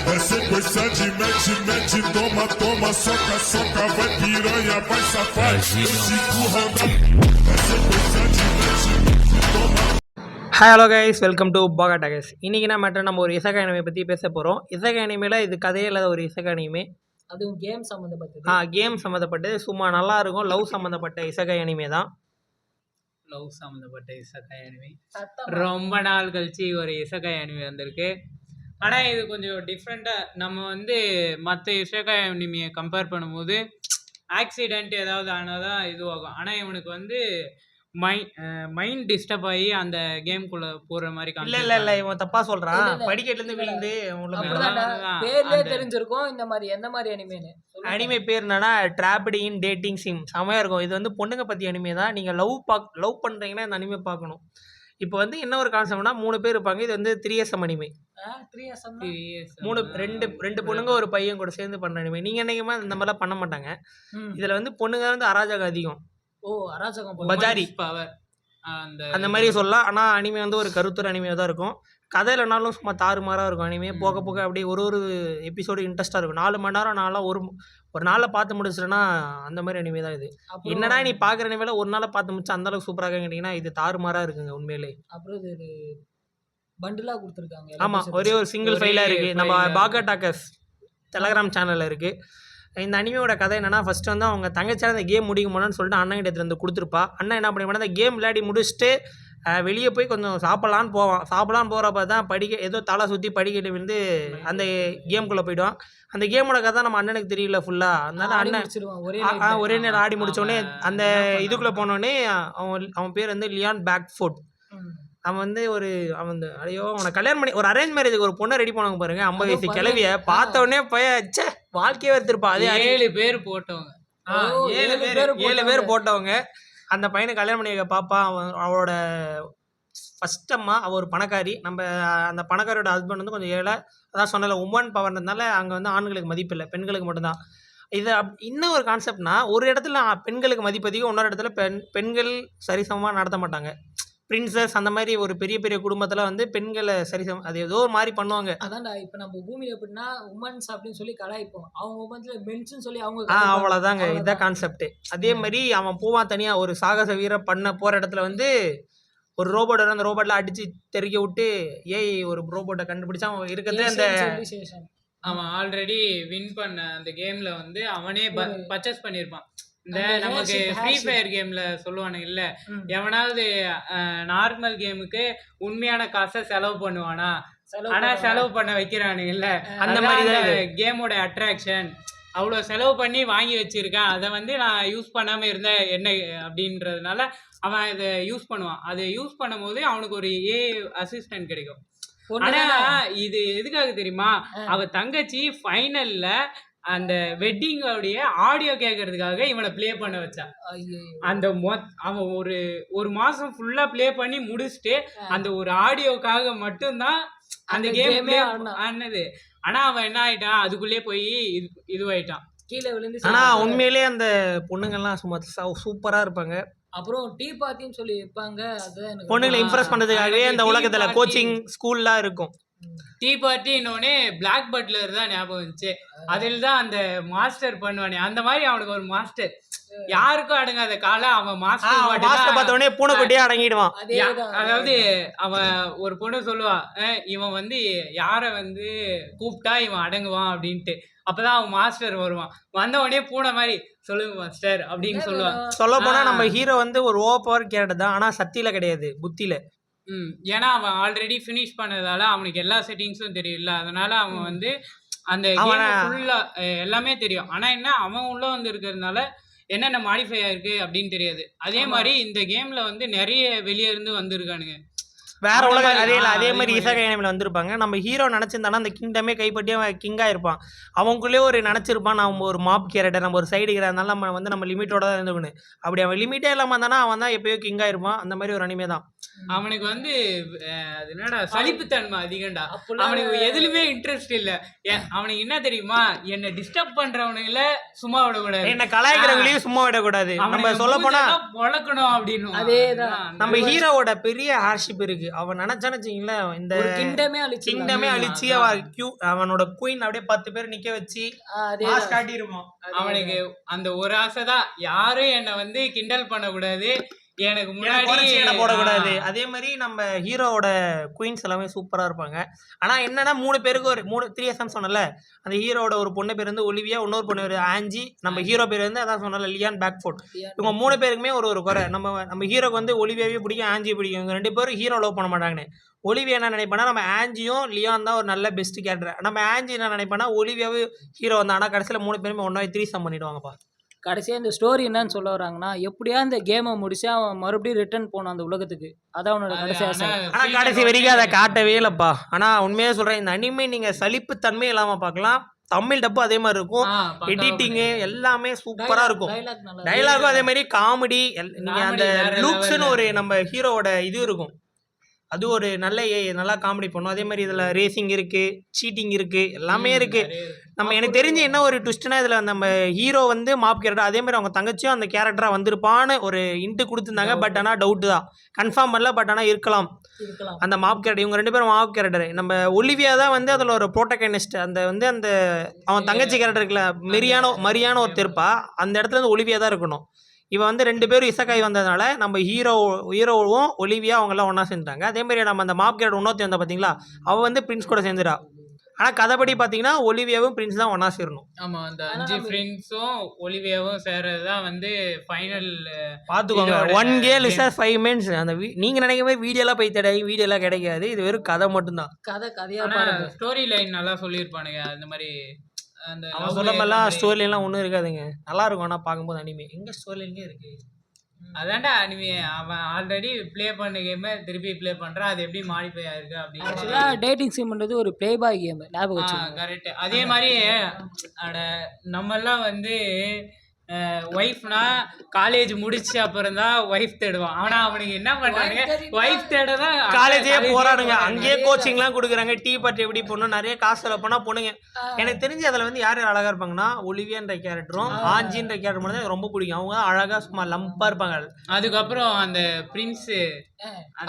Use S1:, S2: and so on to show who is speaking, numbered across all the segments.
S1: Essa sequência de mete, mete, toma, toma, soca, soca, vai piranha, vai safado. Cinco roda. Essa sequência de mete, mete, toma.
S2: Hello guys, welcome to பாகா டாகஸ். இன்றைக்கி நம்ம ஒரு இசக anime பற்றி பேச போகிறோம். இசக அனிமையில் இது கதையே இல்லாத ஒரு இசக அனிமே,
S3: அதுவும் கேம் சம்மந்தப்பட்டது.
S2: கேம் சம்மந்தப்பட்டது. சும்மா நல்லா இருக்கும். லவ் சம்மந்தப்பட்ட இசக அனிமே தான்.
S4: லவ் சம்மந்தப்பட்ட இசக்காய் அனிமே ரொம்ப நாள் கழிச்சு ஒரு இசக்காய் அனிமே வந்திருக்கு. ஆனால் இது கொஞ்சம் டிஃப்ரெண்ட்டாக. நம்ம வந்து மற்ற இசக்காய் அனிமையை கம்பேர் பண்ணும்போது ஆக்சிடெண்ட் ஏதாவது ஆனால் தான் இதுவாகும். ஆனால் இவனுக்கு வந்து மைண்ட் டிஸ்டர்ப் ஆகி அந்த கேம்குள்ளே போகிற மாதிரி
S2: இல்லை இவன் தப்பா சொல்கிறான். படிக்கட்டுலேருந்து விழுந்து
S3: பேர்லயே தெரிஞ்சிருக்கும் இந்த மாதிரி எந்த மாதிரி அனிமேன்னு.
S2: அனிமே பேர் என்னன்னா ட்ராப்டு இன் டேட்டிங் சிம். செமையாக இருக்கும். இது வந்து பொண்ணுங்க பற்றி அனிமே தான். நீங்கள் லவ் பண்ணுறீங்கன்னா இந்த அனிமே பார்க்கணும். இப்போ வந்து என்ன ஒரு கான்செப்ட்னா 3 பேர் இருப்பாங்க. இது வந்து 3SM அனிமே. 2 பொண்ணுங்க ஒரு பையன் கூட சேர்ந்து பண்ணுற அனிமே. நீங்கள் என்னைக்குமே இந்த மாதிரிலாம் பண்ண மாட்டாங்க. இதில் வந்து பொண்ணுங்க வந்து அராஜகம் அதிகம்.
S3: அராஜகம்,
S2: பஜாரி
S4: பவர்
S2: அந்த மாதிரி சொல்லலாம். ஆனால் அனிமே வந்து ஒரு கருத்துற அனிமையாக தான் இருக்கும். கதையிலனாலும் சும்மா தாறுமாறாக இருக்கும் அனிமே. போக போக அப்படியே ஒரு எபிசோடு இன்ட்ரெஸ்ட்டாக இருக்கும். 4 மணி நேரம் நாளாக ஒரு நாளில் பார்த்து முடிச்சிட்டேன்னா அந்த மாதிரி அனிமே தான் இது. என்னடா நீ பார்க்குற அனிமேல ஒரு நாளில் பார்த்து முடிச்சு அந்தளவுக்கு சூப்பராக கேட்டிங்கன்னா இது தாறுமாறாக இருக்குங்க உண்மையிலே.
S3: அப்புறம் இது பண்டிலாக கொடுத்துருக்காங்க.
S2: ஆமாம், ஒரே ஒரு சிங்கிள் ஃபைலாக இருக்குது. நம்ம பாகா டாக்கஸ் டெலகிராம் சேனலில் இருக்குது. இந்த அனிமையோட கதை என்னன்னா, ஃபஸ்ட்டு வந்து அவங்க தங்கச்சியால் அந்த கேம் முடிக்க முடியும்னு சொல்லிட்டு அண்ணன் கிட்ட இருந்து கொடுத்துருப்பா. அண்ணன் என்ன பண்ணி அந்த கேம் விளையாடி முடிச்சுட்டு வெளியே போய் கொஞ்சம் சாப்பிட்லான்னு போகிறப்ப தான் ஏதோ தலை சுற்றி படிக்கட்டு வந்து அந்த கேம்குள்ளே போயிடுவான். அந்த கேமோட கதை நம்ம அண்ணனுக்கு தெரியல ஃபுல்லாக. அதனால அண்ணன் ஒரே நேரம் ஆடி முடித்தோடனே அந்த இதுக்குள்ளே போனோடனே அவன் பேர் வந்து லியான் பேக்ஃபோர்ட். அவன் ஐயோ அவனை கல்யாணம் பண்ணி ஒரு அரேஞ்ச் மேரேஜுக்கு ஒரு பொண்ணை ரெடி பண்ணுவாங்க பாருங்க. 50 வயசு கிளவிய பார்த்த உடனே ச்சே வாழ்க்கையே எடுத்திருப்பா. அதே
S4: 7 பேர் போட்டவங்க.
S2: 7 பேர் போட்டவங்க. அந்த பையனை கல்யாணம் பண்ணி வைக்க பாப்பா. அவளோட ஃபர்ஸ்ட் அம்மா அவள் ஒரு பணக்காரி. நம்ம அந்த பணக்காரோட ஹஸ்பண்ட் வந்து கொஞ்சம் ஏழை. அதான் சொன்னல உமன் பவர்ன்றதுனால அங்கே வந்து ஆண்களுக்கு மதிப்பு இல்லை, பெண்களுக்கு மட்டும்தான். இது இன்னும் ஒரு கான்செப்ட்னா, ஒரு இடத்துல பெண்களுக்கு மதிப்பு அதிகம், இன்னொரு இடத்துல பெண்கள் சரிசமமாக நடத்த மாட்டாங்க. பிரின்சஸ் அந்த மாதிரி ஒரு பெரிய பெரிய குடும்பத்தில் வந்து பெண்களை சரிசமம் அது ஏதோ ஒரு மாதிரி பண்ணுவாங்க.
S3: அதான்டா இப்போ நம்ம பூமியில் எப்படின்னா உமன்ஸ் அப்படின்னு சொல்லி கலாய்ப்போம். அவங்க உமன்ஸ்ல மென்ஸ்னு சொல்லி அவங்க
S2: அவ்வளோதாங்க. இதுதான் கான்செப்ட். அதே மாதிரி அவன் போவான் தனியாக ஒரு சாகச வீரம் பண்ண போகிற இடத்துல வந்து ஒரு ரோபோட் அந்த ரோபோட்டில் அடித்து தெறிக்க விட்டு ஒரு ரோபோட்டை கண்டுபிடிச்சா அவன் இருக்கிறது அந்த
S4: அவன் ஆல்ரெடி வின் பண்ண அந்த கேமில் வந்து அவனே பர்ச்சேஸ் பண்ணியிருப்பான். இந்த நமக்கு ஃப்ரீ ஃபயர் கேம்ல சொல்லுவானுங்க இல்ல, எவனாவது நார்மல் கேமுக்கு உண்மையான காசை செலவு பண்ணுவானா, ஆனா செலவு பண்ண வைக்கிறானுங்க இல்ல, அந்த மாதிரி கேமோட அட்ராக்ஷன். அவ்வளோ செலவு பண்ணி வாங்கி வச்சிருக்கேன், அதை வந்து நான் யூஸ் பண்ணாம இருந்தேன் என்ன அப்படின்றதுனால அவன் இதை யூஸ் பண்ணுவான். அதை யூஸ் பண்ணும் போது அவனுக்கு ஒரு அசிஸ்டன்ட் கிடைக்கும். ஆனா இது எதுக்காக தெரியுமா, அவ தங்கச்சி ஃபைனல்ல அந்த வெட்டிங்கோடைய ஆடியோ கேட்கறதுக்காக இவனை ப்ளே பண்ண வச்சான். அந்த அவன் ஒரு மாசம் ஃபுல்லா ப்ளே பண்ணி முடிச்சுட்டு அந்த ஒரு ஆடியோக்காக மட்டும்தான் அந்த கேமே ஆனது. ஆனா அவன் என்ன ஆயிட்டான், அதுக்குள்ளே போய் இதுவாயிட்டான், கீழே விழுந்து.
S2: ஆனா உண்மையிலேயே அந்த பொண்ணுங்கள்லாம் சும்மா சூப்பரா இருப்பாங்க.
S3: அப்புறம் டீ பார்ட்டின்னு சொல்லி இருப்பாங்க.
S2: பொண்ணுங்களை இம்ப்ரெஸ் பண்றதுக்காகவே அந்த உலகத்துல கோச்சிங் ஸ்கூல்லாம் இருக்கும்.
S4: டீ பார்ட்டி இன்னொன்னே பிளாக் பட்லர் தான் ஞாபகம் வந்துச்சு. அதில் தான் அந்த மாஸ்டர் பண்ணுவானே, அந்த மாதிரி அவனுக்கு ஒரு மாஸ்டர். யாருக்கும் அடங்காத கால அவன் மாஸ்டர்
S2: பார்த்தோடனே பூனைக்குட்டியே அடங்கிடுவான்.
S4: அதாவது அவன் ஒரு பொண்ணு சொல்லுவா, இவன் வந்து யாரை வந்து கூப்பிட்டா இவன் அடங்குவான் அப்படின்ட்டு. அப்பதான் அவன் மாஸ்டர் வருவான். வந்த உடனே பூனை மாதிரி சொல்லுங்க மாஸ்டர் அப்படின்னு சொல்லுவான்.
S2: சொல்ல போனா நம்ம ஹீரோ வந்து ஒரு ஓவர் கேரக்டர் தான், ஆனா சக்தியில கிடையாது, புத்தியில.
S4: ஏன்னா அவன் ஆல்ரெடி ஃபினிஷ் பண்ணதால அவனுக்கு எல்லா செட்டிங்ஸும் தெரியல. அதனால அவன் வந்து அந்த ஃபுல்லா எல்லாமே தெரியும். ஆனா என்ன, அவன் உள்ள வந்து இருக்கிறதுனால என்னென்ன மாடிஃபை ஆயிருக்கு அப்படின்னு தெரியாது. அதே மாதிரி இந்த கேம்ல வந்து நிறைய வெளியே இருந்து வந்திருக்கானுங்க,
S2: வேற உலகம். அதே மாதிரி இசகை அனிமேல வந்திருப்பாங்க. நம்ம ஹீரோ நினச்சிருந்தானா அந்த கிங்டமே கைப்பற்றி அவன் கிங்காக இருப்பான். அவங்களுக்குள்ளே ஒரு நினச்சிருப்பான், நம்ம ஒரு மாப் கேரக்டர், நம்ம ஒரு சைடு இருக்கிறதுனால நம்ம வந்து நம்ம லிமிட்டோட தான் இருந்துக்கணும். அப்படி அவன் லிமிட்டே இல்லாமல் இருந்தானா அவன் தான் எப்பயோ கிங்காக இருப்பான். அந்த மாதிரி ஒரு அனிமே தான்.
S4: அவனுக்கு வந்து அது என்னடா சலிப்புத்தன்மை அதிகம்டா. அவனுக்கு எதுலுமே இன்ட்ரெஸ்ட் இல்ல. அவனுக்கு என்ன தெரியுமா, என்ன டிஸ்டர்ப் பண்றவனுங்கள சும்மா விடக்கூடாது,
S2: என்ன கலாய்க்கிறவங்களையும் சும்மா விடக்கூடாது. நம்ம சொல்ல போனா
S4: வளர்க்கணும் அப்படின்னு.
S3: அதேதான்
S2: நம்ம ஹீரோவோட பெரிய ஹார்ஷிப் இருக்கு. அவன் நினைச்சான்னு வச்சுங்களேன் இந்த
S3: ஒரு கிங்டமே
S2: கிங்டமே அழிச்சு அவனோட குயின் அப்படியே 10 பேர் நிக்க வச்சு காட்டிருப்பான்.
S4: அவனுக்கு அந்த ஒரு ஆசை தான், யாரும் என்னை வந்து கிண்டல் பண்ணக்கூடாது, எனக்கு முன்னாடி
S2: போடக்கூடாது. அதே மாதிரி நம்ம ஹீரோவோட குயின்ஸ் எல்லாமே சூப்பரா இருப்பாங்க. ஆனா என்னன்னா 3 பேருக்கு ஒரு 3 எஸ்எம் சொன்னல, அந்த ஹீரோட ஒரு பொண்ணு பேர் வந்து ஒலிவியா, இன்னொரு பொண்ணு பேர் ஆஞ்சி, நம்ம ஹீரோ பேர் வந்து அதான் சொன்னல லியான் பேக்ஃபோர்ட். இவங்க 3 பேருக்குமே ஒரு குறை. நம்ம ஹீரோக்கு வந்து ஒலிவியாவே பிடிக்கும், ஆஞ்சி பிடிக்கும். இவங்க 2 பேரும் ஹீரோ லவ் பண்ண மாட்டாங்கன்னு. ஒலிவியா என்ன நினைப்பானா, நம்ம ஆஞ்சியும் லியான் தான் ஒரு நல்ல பெஸ்ட் கேரக்டர். நம்ம ஆஞ்சி என்ன நினைப்பானா, ஒலிவியாவே ஹீரோ வந்தா. ஆனா கடைசியில 3 பேருமே ஒன்னா 3 சம் பண்ணிடுவாங்கப்பா.
S3: கடைசியாக இந்த ஸ்டோரி என்னன்னு சொல்ல வராங்கன்னா, எப்படியா இந்த கேமை முடிச்சு அவன் மறுபடியும் ரிட்டர்ன் போனான் அந்த உலகத்துக்கு. அதான் அவனோட கடைசி ஆசை.
S2: ஆனா கடைசி வரைக்கும் அதை காட்டவே இல்லப்பா. ஆனா உண்மையா சொல்றேன், இந்த அனிமே நீங்க சலிப்பு தன்மை இல்லாம பார்க்கலாம். தமிழ் டப்பு அதே மாதிரி இருக்கும், எடிட்டிங்கு எல்லாமே சூப்பரா இருக்கும். டைலாகும் அதே மாதிரி காமெடி. நீங்க அந்த லுக்ஸ்னு ஒரு நம்ம ஹீரோவோட இது இருக்கும், அது ஒரு நல்லா காமெடி பண்ணும். அதே மாதிரி இதில் ரேசிங் இருக்குது, சீட்டிங் இருக்குது, எல்லாமே இருக்குது. நம்ம எனக்கு தெரிஞ்சு என்ன ஒரு ட்விஸ்ட்னா, இதில் நம்ம ஹீரோ வந்து மாப் கேரக்டர், அதே மாதிரி அவங்க தங்கச்சியும் அந்த கேரக்டராக வந்திருப்பான்னு ஒரு இன்ட்டு கொடுத்துருந்தாங்க. பட் ஆனால் டவுட்டு தான், கன்ஃபார்ம் பண்ணல. பட் ஆனால் இருக்கலாம் அந்த மாப் கேரக்டர். இவங்க 2 பேரும் மாப் கேரக்டர். நம்ம ஒலிவியா தான் வந்து அதில் ஒரு ப்ரோட்டகனிஸ்ட். அந்த அவன் தங்கச்சி கேரக்டர் இருக்குல்ல, மரியான ஒருத்தர் இருப்பா, அந்த இடத்துல வந்து ஒலிவியா தான் இருக்கணும். இவன் வந்து 2 பேரும் இசக்காய் வந்ததுனால நம்ம ஹீரோவும் ஒலிவியா அவங்கெல்லாம் ஒன்றா சேர்ந்துட்டாங்க. அதே மாதிரி நம்ம அந்த மாப் கேரக்டர் இன்னொருத்தி வந்தா பார்த்தீங்களா, அவள் வந்து பிரின்ஸ் கூட சேர்ந்துடா. ஆனால் கதைப்படி பார்த்தீங்கன்னா ஒலிவியாவும் பிரின்ஸ் தான் ஒன்றா சேரணும்.
S4: ஆமாம், அந்த 5 ஃப்ரெண்ட்ஸும் ஒலிவியாவும் சேர்றது தான் வந்து ஃபைனல்.
S2: பார்த்துக்கோங்க, 1 கேர்ள் இஸ் 5 மென்ஸ். அந்த நீங்கள் நினைக்கவே வீடியோலாம் போய் தேட வீடியோலாம் கிடைக்காது, இது வெறும் கதை மட்டும்தான்.
S3: கதையாக
S4: ஸ்டோரி லைன் நல்லா சொல்லியிருப்பானுங்க. அந்த மாதிரி
S2: அவன் சொல்ல மாதிரிலாம் ஸ்டோரிலாம் ஒன்றும் இருக்காதுங்க, நல்லா இருக்கும். ஆனால் பார்க்கும்போது அனிமே எங்கே ஸ்டோரிலிங்கே இருக்குது.
S4: அதான்டா அனிமே. அவன் ஆல்ரெடி ப்ளே பண்ண கேமை திருப்பி ப்ளே பண்ணுறான், அது எப்படி மாடிஃபை ஆயிருக்கு அப்படின்னு.
S3: ஆக்சுவலாக டேட்டிங் சிம்ன்றது ஒரு ப்ளே பாய் கேம், ஞாபகம் வச்சுக்கோங்க.
S4: கரெக்ட். அதே மாதிரி நம்மெல்லாம் வந்து ஒய்ஃப்னா காலேஜ் முடிச்சு அப்புறம் தான் ஒய்ஃப் தேடுவான். ஆனா அவனுக்கு என்ன பண்றானுங்க, ஒய்ஃப் தேட தான்
S2: காலேஜே போறானுங்க. அங்கேயே கோச்சிங்லாம் கொடுக்குறாங்க, டீ பார்ட்டி எப்படி போடணும், நிறைய காசு செலவு பண்ணா பொண்ணுங்க. எனக்கு தெரிஞ்சு அதில் வந்து யார் அழகா இருப்பாங்கன்னா, ஒலிவியான்ற கேரக்டரும் ஆஞ்சின்ற கேரக்டர் மட்டும் தான் ரொம்ப பிடிக்கும். அவங்க அழகா சும்மா லம்பா இருப்பாங்க.
S4: அதுக்கப்புறம் அந்த பிரின்ஸ்,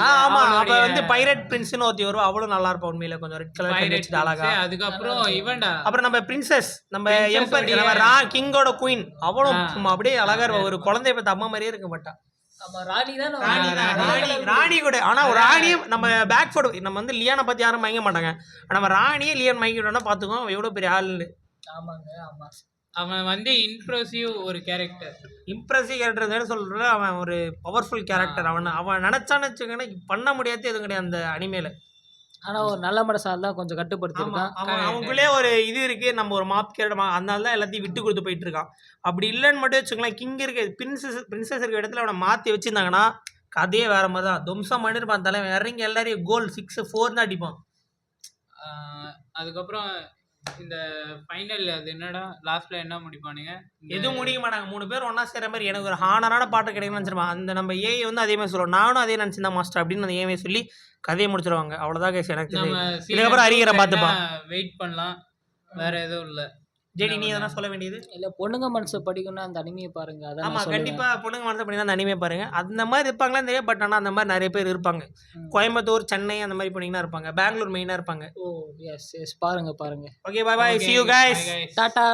S2: ஆமா, அப்ப வந்து பைரட் பிரின்ஸ்னு ஒருத்தி வருவா, அவ்வளவு நல்லா இருப்பா உண்மையில, கொஞ்சம் ரெட் கலர் அழகா.
S4: அதுக்கப்புறம் இவன்டா,
S2: அப்புறம் நம்ம பிரின்சஸ், நம்ம எம்பர், நம்ம கிங்கோட குயின், அவளும் அப்படியே அழகா இருப்பா. ஒரு குழந்தைய பார்த்த அம்மா மாதிரியே இருக்க மாட்டா. ராணி கூட. ஆனா ஒரு ராணியும் நம்ம பேக்ஃபோர்டு, நம்ம வந்து லியானை பத்தி யாரும் மயங்க மாட்டாங்க. நம்ம ராணியே லியான் மயங்கிட்டோம்னா பாத்துக்கோ எவ்வளவு பெரிய ஆளுன்னு.
S3: ஆமாங்க, ஆமா.
S4: அவன் வந்து இம்ப்ரெசிவ்
S2: கேரக்டர் சொல்ற, அவன் ஒரு பவர்ஃபுல் கேரக்டர். அவன் நினைச்சான்னு வச்சுக்கோங்கன்னா பண்ண முடியாது எதுவும் கிடையாது அந்த அனிமேல.
S3: ஆனா ஒரு நல்ல மனசால் தான் கொஞ்சம் கட்டுப்படுத்திருக்கான்.
S2: அவங்களே ஒரு இது இருக்கு, நம்ம ஒரு மாப் கேரக்டர், அதனால தான் எல்லாத்தையும் விட்டு கொடுத்து போயிட்டு இருக்கான். அப்படி இல்லைன்னு மட்டும் வச்சுக்கலாம், கிங் இருக்கு, பிரின்சஸ் இருக்க இடத்துல அவனை மாற்றி வச்சிருந்தாங்கன்னா கதையே வேற மாதிரி தான். தும்சம் பண்ணிருப்பான் தலைவன், இறங்கி எல்லாரையும் கோல் 6-4 தான் அடிப்பான்.
S4: அதுக்கப்புறம் இந்த ஃபைனல் அது என்னடா லாஸ்ட்ல என்ன முடிப்பானுங்க,
S2: எதுவும் முடிக்க மாட்டாங்க. 3 பேர் ஒன்னா சேர மாதிரி எனக்கு ஒரு ஹானரான பாட்டு கிடைக்கும்னு நினச்சிருப்பான். அந்த நம்ம ஏஐ வந்து அதே மாதிரி சொல்லுவோம், நானும் அதே நினச்சிருந்தேன் மாஸ்டர் அப்படின்னு அந்த ஏஐ சொல்லி கதையை முடிச்சிருவாங்க. அவ்வளோதான் கேஸ். எனக்கு இதுக்கப்புறம் அறிகிற பார்த்துப்பான்,
S4: வெயிட் பண்ணலாம், வேற எதுவும் இல்லை.
S2: ஜெடி நீ எதனா சொல்ல வேண்டியது
S3: இல்லை? பொண்ணுங்க மனசை படிக்கணும்னா அந்த அனிமையை பாருங்க. அதான்
S2: ஆமாம், கண்டிப்பாக பொண்ணுங்க மனசை படிக்கணும் அந்த அனிமையை பாருங்க. அந்த மாதிரி இருப்பாங்களான்னு தெரியும், பட் ஆனால் அந்த மாதிரி நிறைய பேர் இருப்பாங்க. கோயம்புத்தூர், சென்னை அந்த மாதிரி போனீங்கன்னா இருப்பாங்க, பெங்களூர் மெயினாக இருப்பாங்க.
S3: ஓ எஸ் எஸ், பாருங்க.
S2: Okay, bye bye, see you guys,
S3: Tata.